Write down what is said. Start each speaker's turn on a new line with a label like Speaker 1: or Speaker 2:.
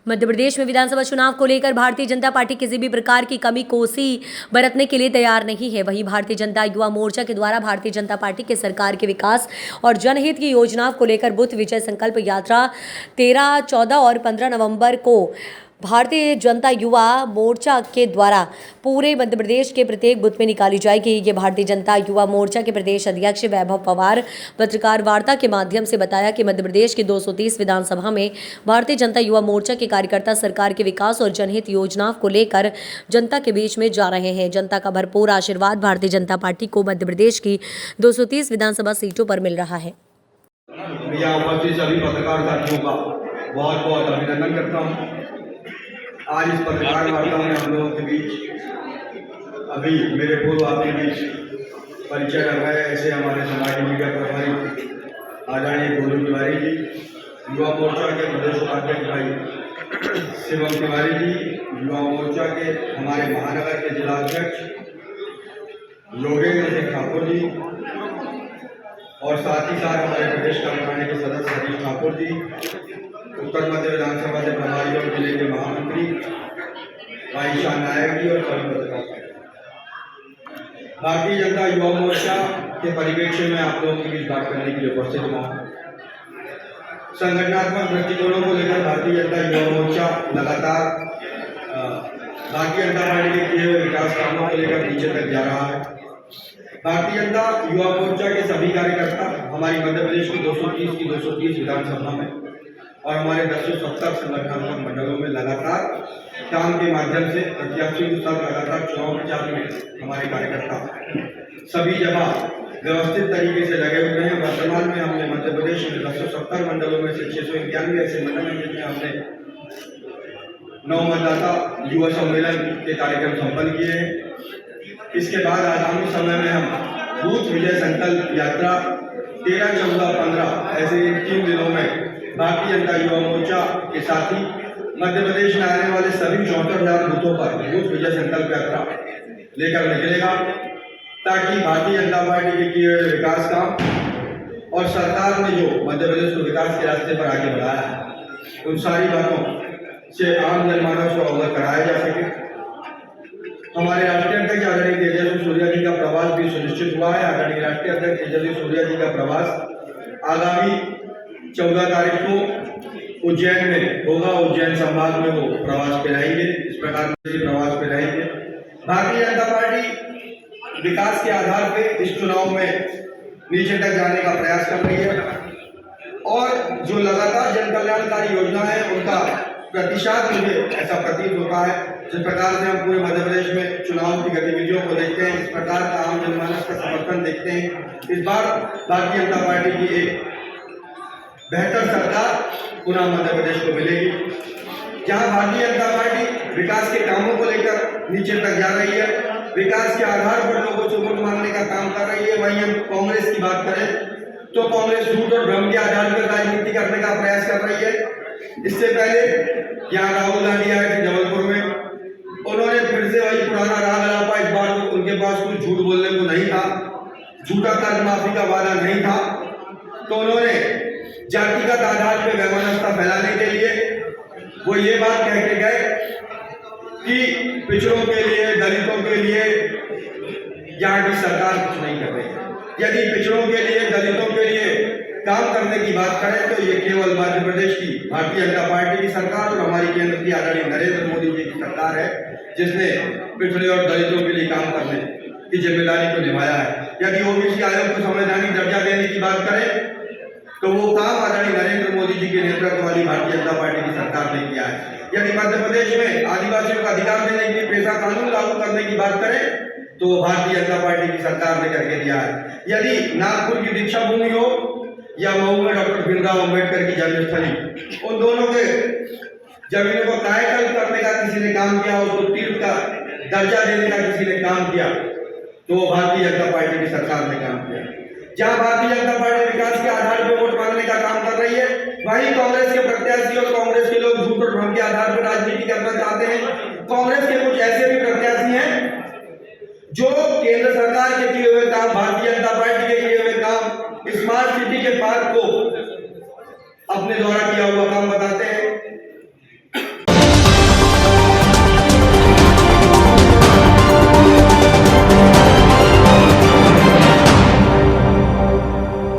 Speaker 1: मध्य प्रदेश में विधानसभा चुनाव को लेकर भारतीय जनता पार्टी किसी भी प्रकार की कमी कोसी बरतने के लिए तैयार नहीं है। वहीं भारतीय जनता युवा मोर्चा के द्वारा भारतीय जनता पार्टी के सरकार के विकास और जनहित की योजनाओं को लेकर बुद्ध विजय संकल्प यात्रा 13, 14 और 15 नवंबर को भारतीय जनता युवा मोर्चा के द्वारा पूरे मध्य प्रदेश के प्रत्येक बूथ में निकाली जाएगी। ये भारतीय जनता युवा मोर्चा के प्रदेश अध्यक्ष वैभव पवार पत्रकार वार्ता के माध्यम से बताया कि मध्य प्रदेश की 230 विधानसभा में भारतीय जनता युवा मोर्चा के कार्यकर्ता सरकार के विकास और जनहित योजनाओं को लेकर जनता के बीच में जा रहे हैं। जनता का भरपूर आशीर्वाद भारतीय जनता पार्टी को मध्य प्रदेश की 230 विधानसभा सीटों पर मिल रहा है।
Speaker 2: सभी पत्रकार साथियों का बहुत बहुत अभिनंदन करता हूँ। आज इस पत्रकार वार्ता में हम लोगों के बीच अभी मेरे पूर्व आपके बीच परिचय कर रहे हैं। ऐसे हमारे समाज मीडिया प्रभारी आदरणीय गोलू तिवारी जी, युवा मोर्चा के प्रदेश उपाध्यक्ष भाई शिवम तिवारी जी, युवा मोर्चा के हमारे महानगर के जिलाध्यक्ष योगेंद्र सिंह ठाकुर जी और साथ ही साथ हमारे प्रदेश कार्यकारिणी के सदस्य हरीश ठाकुर जी, उत्तर मध्य विधानसभा से प्रभारी और जिले के महामंत्री भाई शाह नायक जी और सभी पत्रकार। भारतीय जनता युवा मोर्चा के परिप्रेक्ष्य में आप लोगों के बीच बात करने के लिए उपस्थित हुआ हूँ। संगठनात्मक दृष्टिकोणों को लेकर भारतीय जनता युवा मोर्चा लगातार भारतीय जनता पार्टी के किए हुए विकास कामों को लेकर नीचे तक जा रहा है। भारतीय जनता युवा मोर्चा के सभी कार्यकर्ता हमारी मध्य प्रदेश की 230 विधानसभा में और हमारे 270 संगठनात्मक मंडलों में लगातार काम के माध्यम से प्रत्याशियों के साथ लगातार चुनाव प्रचार में हमारे कार्यकर्ता सभी जगह व्यवस्थित तरीके से लगे हुए हैं। वर्तमान में हमने मध्य प्रदेश में 270 मंडलों में से 691 ऐसे मंडल हैं जिसमें हमने 9 मतदाता युवा सम्मेलन के कार्यक्रम संपन्न किए हैं। इसके बाद आगामी समय में हम बूथ विजय संकल्प यात्रा 13, 14, 15 ऐसे 3 दिनों में भारतीय जनता युवा मोर्चा के साथ ही मध्य प्रदेश में आने वाले सभी 74,000 बूथों पर बूथ विजय संकल्प यात्रा लेकर निकलेगा, ताकि भारतीय जनता पार्टी के किए हुए विकास काम और सरकार ने जो मध्य प्रदेश को विकास के रास्ते पर आगे बढ़ाया है उन सारी बातों से आम जनमानस को अवगत कराया जा सके। हमारे राष्ट्रीय अध्यक्ष आदरणीय तेजस्वी सूर्या जी का प्रवास भी सुनिश्चित हुआ है। आदरणीय राष्ट्रीय अध्यक्ष तेजस्वी सूर्या जी का प्रवास आगामी 14 तारीख को उज्जैन में होगा। उज्जैन संभाग में वो प्रवास पे रहेंगे। इस प्रकार से प्रवास पे रहेंगे। भारतीय जनता पार्टी विकास के आधार पे इस चुनाव में नीचे तक जाने का प्रयास कर रही है और जो लगातार जन कल्याणकारी योजना है उनका प्रतिशत मुझे ऐसा प्रतीत होता है। जिस प्रकार से हम पूरे मध्य प्रदेश में चुनाव की गतिविधियों को देखते हैं, इस प्रकार का आम जनमानस का समर्थन देखते हैं। इस बार भारतीय जनता पार्टी की एक बेहतर सरकार पुनः मध्य प्रदेश को मिलेगी। जहां भारतीय जनता पार्टी विकास के कामों को लेकर नीचे तक जा रही है, विकास के आधार पर लोगों से वोट मांगने का काम कर रही है, वहीं हम कांग्रेस की बात करें तो कांग्रेस झूठ और भ्रम के आधार पर राजनीति करने का प्रयास कर रही है। इससे पहले यहाँ राहुल गांधी आए थे जबलपुर में, उन्होंने फिर से वही पुराना राग अलापा। इस बार तो उनके पास कुछ झूठ बोलने को नहीं था, झूठा कर्ज माफी का वादा नहीं था, तो उन्होंने जातिगत आधार पर वैमनस्यता फैलाने के लिए वो ये बात कह के गए कि पिछड़ों के लिए, दलितों के लिए यहाँ की सरकार कुछ नहीं कर रही है। यदि पिछड़ों के लिए, दलितों के लिए काम करने की बात करें तो ये केवल मध्य प्रदेश की भारतीय जनता पार्टी की सरकार और हमारी केंद्र की आदरणीय नरेंद्र मोदी जी की सरकार है, जिसने पिछड़े और दलितों के लिए काम करने की जिम्मेदारी को निभाया है। यदि ओबीसी आयोग को संवैधानिक दर्जा देने की बात करें तो वो काम आदरणीय नरेंद्र मोदी जी के नेतृत्व वाली भारतीय जनता पार्टी की सरकार ने किया है। यदि मध्य प्रदेश में आदिवासियों का अधिकार देने के लिए पेशा कानून लागू करने की बात करें तो भारतीय जनता पार्टी की सरकार ने करके दिया है। यदि नागपुर की दीक्षा भूमि हो या मऊ में डॉक्टर भीमराव अम्बेडकर की जन्मस्थली, उन दोनों के जमीनों को कायकल्प करने का किसी ने काम किया, उसको तीर्थ का दर्जा देने का किसी ने काम किया, तो भारतीय जनता पार्टी की सरकार ने काम किया। जहां भारतीय जनता पार्टी विकास के आधार पर वोट मांगने का काम कर रही है, वहीं कांग्रेस के प्रत्याशी और कांग्रेस के लोग झूठ और भ्रम के आधार पर राजनीति करना चाहते हैं। कांग्रेस के कुछ ऐसे भी प्रत्याशी हैं जो केंद्र सरकार के किए हुए काम, भारतीय जनता पार्टी के किए हुए काम, स्मार्ट सिटी के पार्क को अपने द्वारा किया हुआ काम बताते हैं।